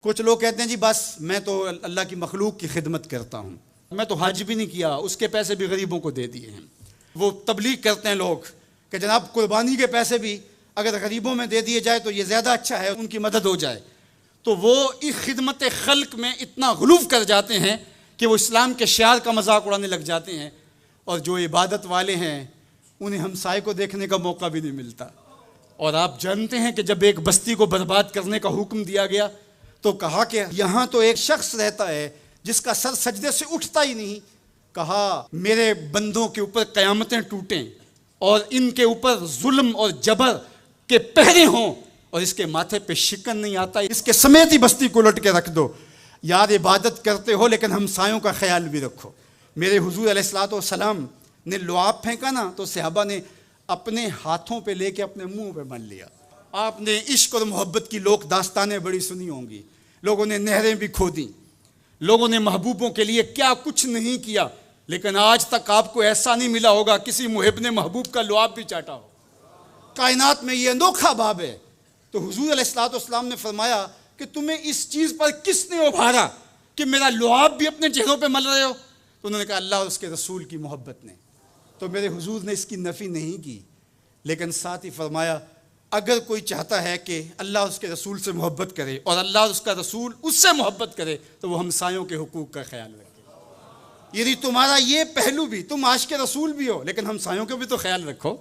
کچھ لوگ کہتے ہیں جی بس میں تو اللہ کی مخلوق کی خدمت کرتا ہوں، میں تو حج بھی نہیں کیا، اس کے پیسے بھی غریبوں کو دے دیے ہیں۔ وہ تبلیغ کرتے ہیں لوگ کہ جناب قربانی کے پیسے بھی اگر غریبوں میں دے دیے جائے تو یہ زیادہ اچھا ہے، ان کی مدد ہو جائے۔ تو وہ اس خدمت خلق میں اتنا غلو کر جاتے ہیں کہ وہ اسلام کے شعار کا مذاق اڑانے لگ جاتے ہیں، اور جو عبادت والے ہیں انہیں ہمسائے کو دیکھنے کا موقع بھی نہیں ملتا۔ اور آپ جانتے ہیں کہ جب ایک بستی کو برباد کرنے کا حکم دیا گیا تو کہا کہ یہاں تو ایک شخص رہتا ہے جس کا سر سجدے سے اٹھتا ہی نہیں، کہا میرے بندوں کے اوپر قیامتیں ٹوٹیں اور ان کے اوپر ظلم اور جبر کے پہرے ہوں اور اس کے ماتھے پہ شکن نہیں آتا، اس کے سمیت ہی بستی کو لٹ کے رکھ دو۔ یار عبادت کرتے ہو لیکن ہمسایوں کا خیال بھی رکھو۔ میرے حضور علیہ الصلوۃ والسلام نے لعاب پھینکا نا تو صحابہ نے اپنے ہاتھوں پہ لے کے اپنے منہ پہ مل لیا۔ آپ نے عشق اور محبت کی لوک داستانیں بڑی سنی ہوں گی، لوگوں نے نہریں بھی کھودیں، لوگوں نے محبوبوں کے لیے کیا کچھ نہیں کیا، لیکن آج تک آپ کو ایسا نہیں ملا ہوگا کسی محب نے محبوب کا لعاب بھی چاٹا ہو۔ کائنات میں یہ انوکھا باب ہے۔ تو حضور علیہ الصلوۃ والسلام نے فرمایا کہ تمہیں اس چیز پر کس نے ابھارا کہ میرا لعاب بھی اپنے چہروں پہ مل رہے ہو؟ تو انہوں نے کہا اللہ اور اس کے رسول کی محبت نے۔ تو میرے حضور نے اس کی نفی نہیں کی، لیکن ساتھ ہی فرمایا اگر کوئی چاہتا ہے کہ اللہ اس کے رسول سے محبت کرے اور اللہ اور اس کا رسول اس سے محبت کرے تو وہ ہمسایوں کے حقوق کا خیال رکھے۔ یعنی تمہارا یہ پہلو بھی، تم عاشق رسول بھی ہو لیکن ہمسایوں کا بھی تو خیال رکھو۔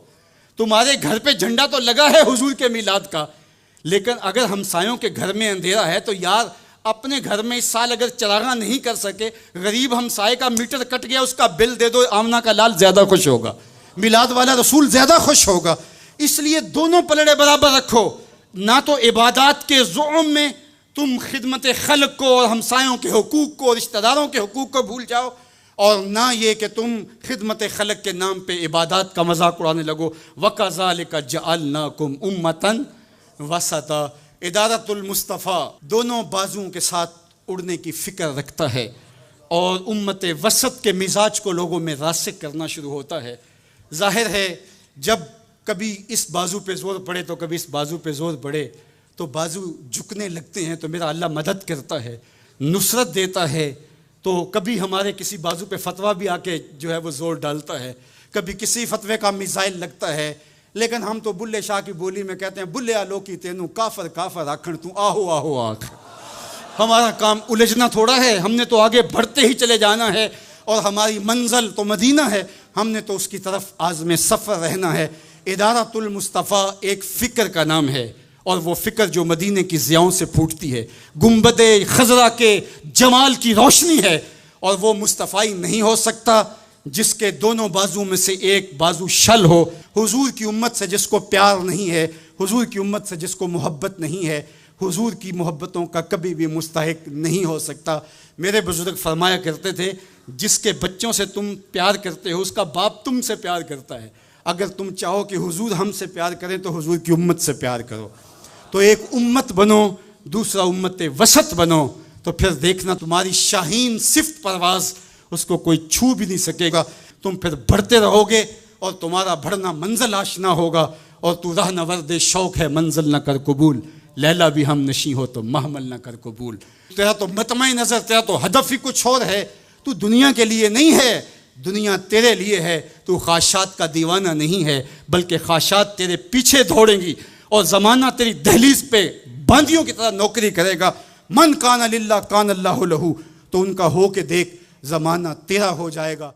تمہارے گھر پہ جھنڈا تو لگا ہے حضور کے میلاد کا، لیکن اگر ہمسایوں کے گھر میں اندھیرا ہے تو یار اپنے گھر میں اس سال اگر چراغاں نہیں کر سکے، غریب ہمسائے کا میٹر کٹ گیا اس کا بل دے دو، آمنہ کا لال زیادہ خوش ہوگا، میلاد والا رسول زیادہ خوش ہوگا۔ اس لیے دونوں پلڑے برابر رکھو، نہ تو عبادات کے زعم میں تم خدمت خلق کو اور ہمسایوں کے حقوق کو اور رشتہ داروں کے حقوق کو بھول جاؤ، اور نہ یہ کہ تم خدمت خلق کے نام پہ عبادات کا مذاق اڑانے لگو۔ وَكَذَلِكَ جَعَلْنَاكُمْ أُمَّةً وَسَطًا۔ ادارت المصطفیٰ دونوں بازوؤں کے ساتھ اڑنے کی فکر رکھتا ہے اور امت وسط کے مزاج کو لوگوں میں راسخ کرنا شروع ہوتا ہے۔ ظاہر ہے جب کبھی اس بازو پہ زور پڑے تو کبھی اس بازو پہ زور پڑے تو بازو جھکنے لگتے ہیں، تو میرا اللہ مدد کرتا ہے، نصرت دیتا ہے۔ تو کبھی ہمارے کسی بازو پہ فتویٰ بھی آ کے جو ہے وہ زور ڈالتا ہے، کبھی کسی فتوے کا میزائل لگتا ہے، لیکن ہم تو بلے شاہ کی بولی میں کہتے ہیں بلے آلو کی تینوں کافر کافر آکھن تو آہو آہو آکھ۔ ہمارا کام الجھنا تھوڑا ہے، ہم نے تو آگے بڑھتے ہی چلے جانا ہے، اور ہماری منزل تو مدینہ ہے، ہم نے تو اس کی طرف عازم سفر رہنا ہے۔ ادارت المصطفیٰ ایک فکر کا نام ہے، اور وہ فکر جو مدینے کی ضیاؤں سے پھوٹتی ہے، گنبد خضرا کے جمال کی روشنی ہے، اور وہ مصطفی نہیں ہو سکتا جس کے دونوں بازو میں سے ایک بازو شل ہو۔ حضور کی امت سے جس کو پیار نہیں ہے، حضور کی امت سے جس کو محبت نہیں ہے، حضور کی محبتوں کا کبھی بھی مستحق نہیں ہو سکتا۔ میرے بزرگ فرمایا کرتے تھے جس کے بچوں سے تم پیار کرتے ہو اس کا باپ تم سے پیار کرتا ہے۔ اگر تم چاہو کہ حضور ہم سے پیار کریں تو حضور کی امت سے پیار کرو۔ تو ایک امت بنو، دوسرا امت وسط بنو، تو پھر دیکھنا تمہاری شاہین صفت پرواز اس کو کوئی چھو بھی نہیں سکے گا۔ تم پھر بڑھتے رہو گے اور تمہارا بڑھنا منزل آشنا ہوگا، اور تو راہ نورد شوق ہے منزل نہ کر قبول، لیلا بھی ہم نشیں ہو تو محمل نہ کر قبول۔ تیرا تو مطمع نظر، تیرا تو ہدف ہی کچھ اور ہے، تو دنیا کے لیے نہیں ہے، دنیا تیرے لیے ہے۔ تو خواہشات کا دیوانہ نہیں ہے، بلکہ خواہشات تیرے پیچھے دوڑیں گی، اور زمانہ تیری دہلیز پہ باندیوں کی طرح نوکری کرے گا۔ من کان للہ کان اللہ لہو، تو ان کا ہو کے دیکھ، زمانہ تیرا ہو جائے گا۔